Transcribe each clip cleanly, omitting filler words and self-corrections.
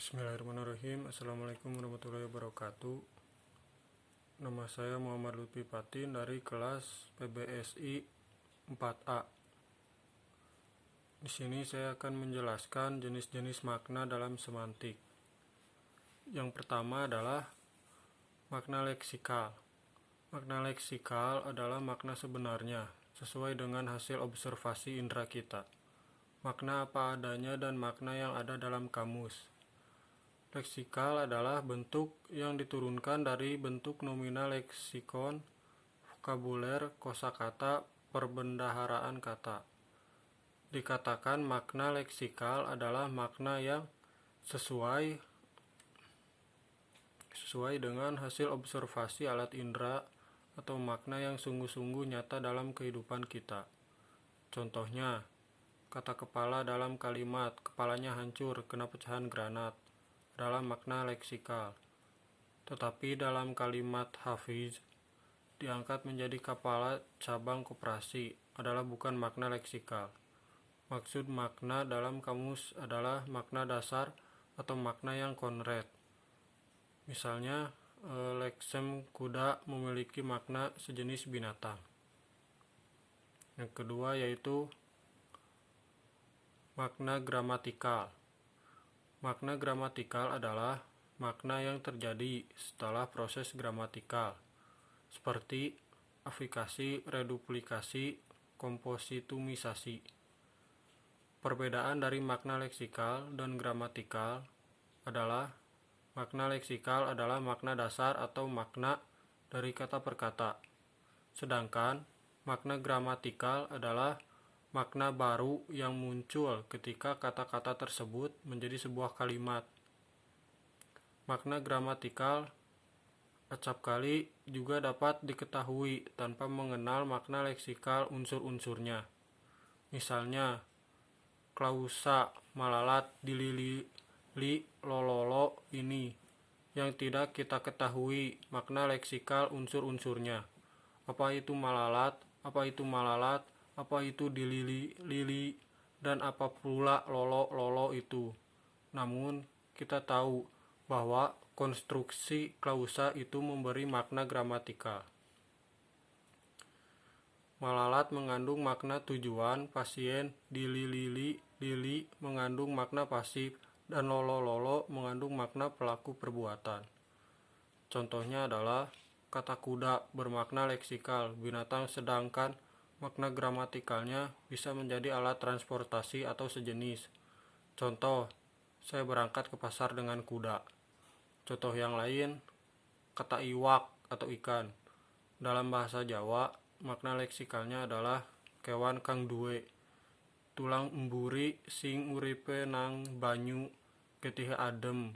Bismillahirrahmanirrahim. Assalamualaikum warahmatullahi wabarakatuh. Nama saya Muhammad Lutfi Patin dari kelas PBSI 4A. Di sini saya akan menjelaskan jenis-jenis makna dalam semantik. Yang pertama adalah makna leksikal. Makna leksikal adalah makna sebenarnya, sesuai dengan hasil observasi indera kita. Makna apa adanya dan makna yang ada dalam kamus. Leksikal adalah bentuk yang diturunkan dari bentuk nominal leksikon, vokabuler, kosakata, perbendaharaan kata. Dikatakan makna leksikal adalah makna yang sesuai dengan hasil observasi alat indera atau makna yang sungguh-sungguh nyata dalam kehidupan kita. Contohnya, kata kepala dalam kalimat kepalanya hancur kena pecahan granat adalah makna leksikal. Tetapi dalam kalimat Hafiz diangkat menjadi kepala cabang koperasi adalah bukan makna leksikal. Maksud makna dalam kamus adalah makna dasar atau makna yang konkret. Misalnya, leksem kuda memiliki makna sejenis binatang. Yang kedua yaitu makna gramatikal. Makna gramatikal adalah makna yang terjadi setelah proses gramatikal, seperti afikasi, reduplikasi, kompositumisasi. Perbedaan dari makna leksikal dan gramatikal adalah makna leksikal adalah makna dasar atau makna dari kata per kata, sedangkan makna gramatikal adalah makna baru yang muncul ketika kata-kata tersebut menjadi sebuah kalimat. Makna gramatikal acapkali juga dapat diketahui tanpa mengenal makna leksikal unsur-unsurnya. Misalnya, klausa malalat dilili lololo ini yang tidak kita ketahui makna leksikal unsur-unsurnya. Apa itu malalat? Apa itu malalat? Apa itu dilili, dan apa pula lolo itu. Namun, kita tahu bahwa konstruksi klausa itu memberi makna gramatikal. Malalat mengandung makna tujuan, pasien, lili mengandung makna pasif, dan lolo mengandung makna pelaku perbuatan. Contohnya adalah kata kuda bermakna leksikal binatang, sedangkan makna gramatikalnya bisa menjadi alat transportasi atau sejenis. Contoh, saya berangkat ke pasar dengan kuda. Contoh yang lain, kata iwak atau ikan. Dalam bahasa Jawa, makna leksikalnya adalah kewan kang duwe tulang emburi sing uripe nang banyu getih adem,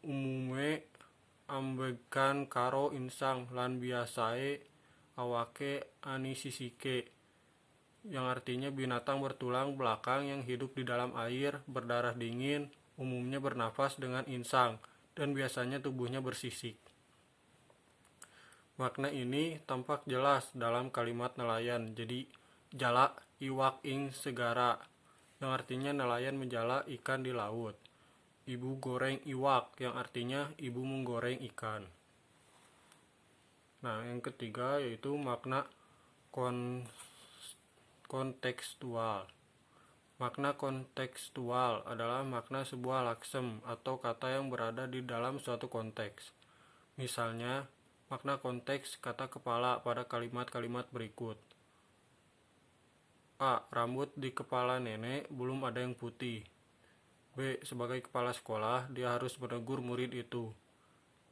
umume ambegan karo insang lan biasae awake ani sisike, yang artinya binatang bertulang belakang yang hidup di dalam air, berdarah dingin, umumnya bernafas dengan insang, dan biasanya tubuhnya bersisik. Makna ini tampak jelas dalam kalimat nelayan, jadi jala iwak ing segara, yang artinya nelayan menjala ikan di laut. Ibu goreng iwak, yang artinya ibu menggoreng ikan. Nah, yang ketiga yaitu makna kontekstual. Makna kontekstual adalah makna sebuah laksem atau kata yang berada di dalam suatu konteks. Misalnya, makna konteks kata kepala pada kalimat-kalimat berikut. A. Rambut di kepala nenek belum ada yang putih. B. Sebagai kepala sekolah, dia harus menegur murid itu.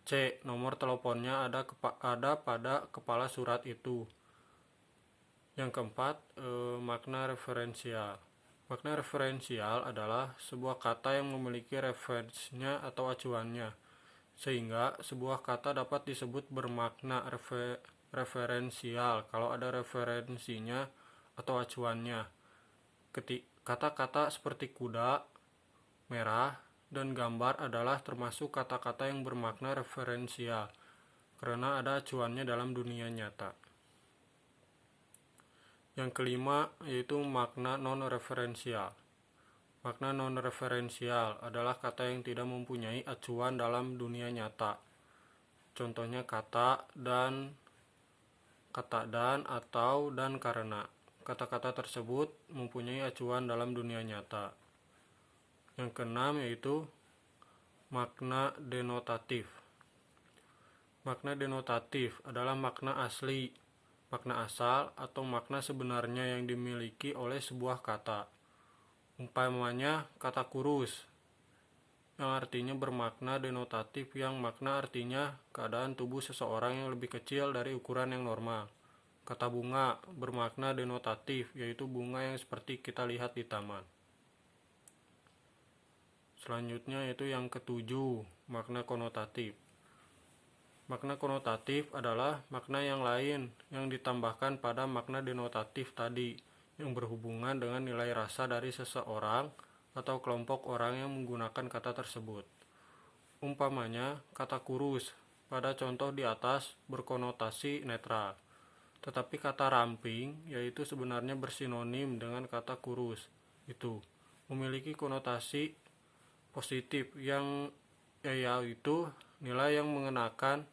C. Nomor teleponnya ada pada kepala surat itu. Yang keempat, makna referensial. Makna referensial adalah sebuah kata yang memiliki referensinya atau acuannya, sehingga sebuah kata dapat disebut bermakna referensial kalau ada referensinya atau acuannya. Kata-kata seperti kuda, merah, dan gambar adalah termasuk kata-kata yang bermakna referensial karena ada acuannya dalam dunia nyata. Yang kelima yaitu makna non-referensial. Makna non-referensial adalah kata yang tidak mempunyai acuan dalam dunia nyata. Contohnya kata dan atau dan karena. Kata-kata tersebut mempunyai acuan dalam dunia nyata. Yang keenam yaitu makna denotatif. Makna denotatif adalah makna asli, makna asal, atau makna sebenarnya yang dimiliki oleh sebuah kata. Umpamanya kata kurus, yang artinya bermakna denotatif, yang makna artinya keadaan tubuh seseorang yang lebih kecil dari ukuran yang normal. Kata bunga bermakna denotatif, yaitu bunga yang seperti kita lihat di taman. Selanjutnya yaitu yang ketujuh, makna konotatif. Makna konotatif adalah makna yang lain yang ditambahkan pada makna denotatif tadi, yang berhubungan dengan nilai rasa dari seseorang atau kelompok orang yang menggunakan kata tersebut. Umpamanya, kata kurus pada contoh di atas berkonotasi netral. Tetapi kata ramping, yaitu sebenarnya bersinonim dengan kata kurus, itu memiliki konotasi positif yang yaitu nilai yang mengenakan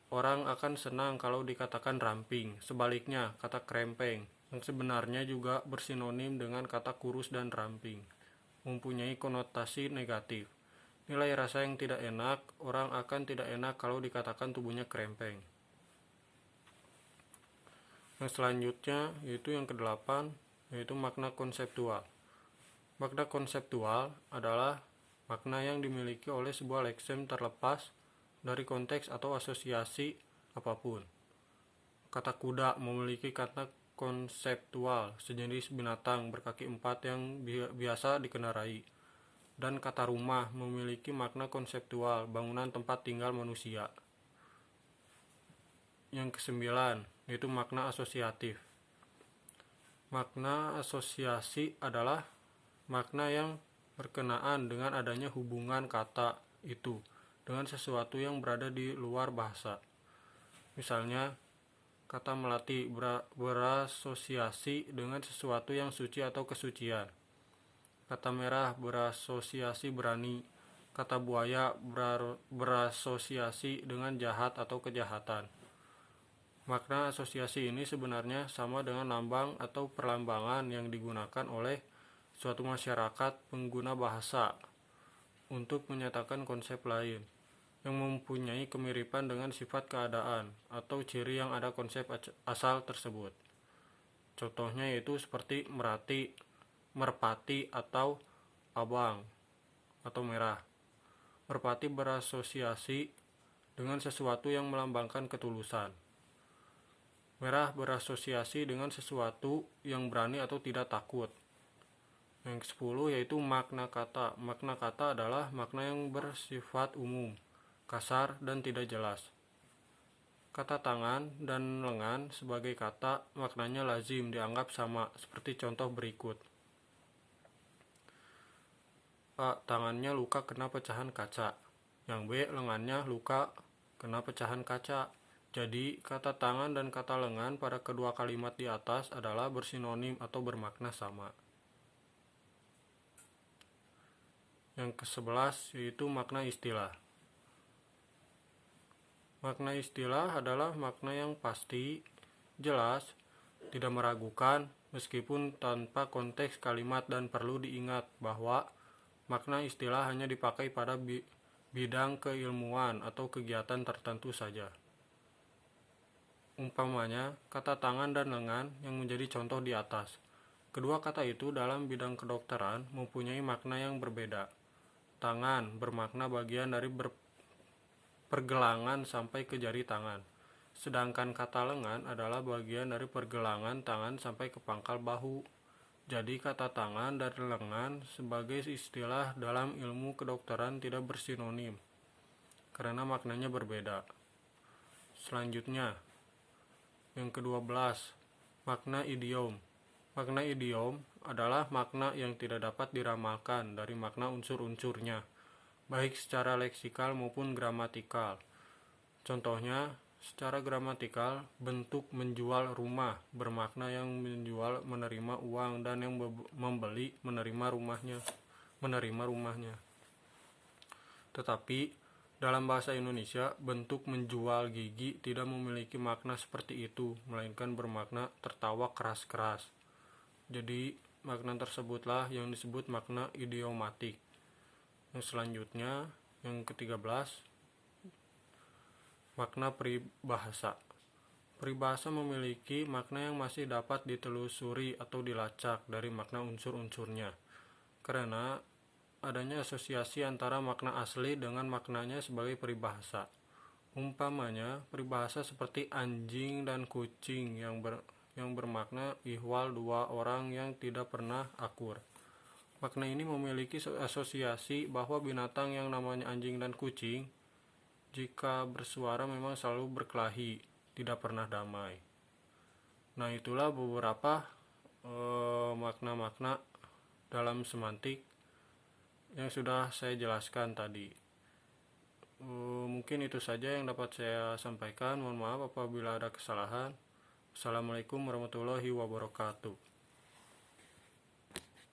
orang akan senang kalau dikatakan ramping. Sebaliknya, kata krempeng yang sebenarnya juga bersinonim dengan kata kurus dan ramping mempunyai konotasi negatif. Nilai rasa yang tidak enak, orang akan tidak enak kalau dikatakan tubuhnya krempeng. Yang selanjutnya yaitu yang kedelapan, yaitu makna konseptual. Makna konseptual adalah makna yang dimiliki oleh sebuah lексem terlepas dari konteks atau asosiasi apapun. Kata kuda memiliki kata konseptual, sejenis binatang berkaki empat yang biasa dikendarai. Dan kata rumah memiliki makna konseptual, bangunan tempat tinggal manusia. Yang kesembilan, yaitu makna asosiatif. Makna asosiasi adalah makna yang berkenaan dengan adanya hubungan kata itu dengan sesuatu yang berada di luar bahasa. Misalnya, kata melati berasosiasi dengan sesuatu yang suci atau kesucian. Kata merah berasosiasi berani. Kata buaya berasosiasi dengan jahat atau kejahatan. Makna asosiasi ini sebenarnya sama dengan lambang atau perlambangan yang digunakan oleh suatu masyarakat pengguna bahasa untuk menyatakan konsep lain yang mempunyai kemiripan dengan sifat keadaan atau ciri yang ada konsep asal tersebut. Contohnya yaitu seperti merpati atau abang atau merah. Merpati berasosiasi dengan sesuatu yang melambangkan ketulusan. Merah berasosiasi dengan sesuatu yang berani atau tidak takut. Yang ke-10 yaitu makna kata. Makna kata adalah makna yang bersifat umum, kasar, dan tidak jelas. Kata tangan dan lengan sebagai kata maknanya lazim dianggap sama, seperti contoh berikut. A. Tangannya luka kena pecahan kaca. Yang B. Lengannya luka kena pecahan kaca. Jadi, kata tangan dan kata lengan pada kedua kalimat di atas adalah bersinonim atau bermakna sama. Yang ke-11 yaitu makna istilah. Makna istilah adalah makna yang pasti, jelas, tidak meragukan, meskipun tanpa konteks kalimat, dan perlu diingat bahwa makna istilah hanya dipakai pada bidang keilmuan atau kegiatan tertentu saja. Umpamanya, kata tangan dan lengan yang menjadi contoh di atas. Kedua kata itu dalam bidang kedokteran mempunyai makna yang berbeda. Tangan bermakna bagian dari pergelangan sampai ke jari tangan. Sedangkan kata lengan adalah bagian dari pergelangan tangan sampai ke pangkal bahu. Jadi kata tangan dan lengan sebagai istilah dalam ilmu kedokteran tidak bersinonim, karena maknanya berbeda. Selanjutnya, yang ke-12, makna idiom. Makna idiom adalah makna yang tidak dapat diramalkan dari makna unsur-unsurnya, baik secara leksikal maupun gramatikal. Contohnya, Secara gramatikal, bentuk menjual rumah bermakna yang menjual menerima uang dan yang membeli menerima rumahnya. Tetapi dalam bahasa Indonesia, bentuk menjual gigi tidak memiliki makna seperti itu, melainkan bermakna tertawa keras-keras. Jadi makna tersebutlah yang disebut makna idiomatik. Yang selanjutnya, yang ke-13, makna peribahasa. Peribahasa memiliki makna yang masih dapat ditelusuri atau dilacak dari makna unsur-unsurnya, karena adanya asosiasi antara makna asli dengan maknanya sebagai peribahasa. Umpamanya, peribahasa seperti anjing dan kucing yang bermakna ihwal dua orang yang tidak pernah akur. Makna ini memiliki asosiasi bahwa binatang yang namanya anjing dan kucing, jika bersuara memang selalu berkelahi, tidak pernah damai. Nah, itulah beberapa makna-makna dalam semantik yang sudah saya jelaskan tadi. Mungkin itu saja yang dapat saya sampaikan. Mohon maaf apabila ada kesalahan. Assalamualaikum warahmatullahi wabarakatuh.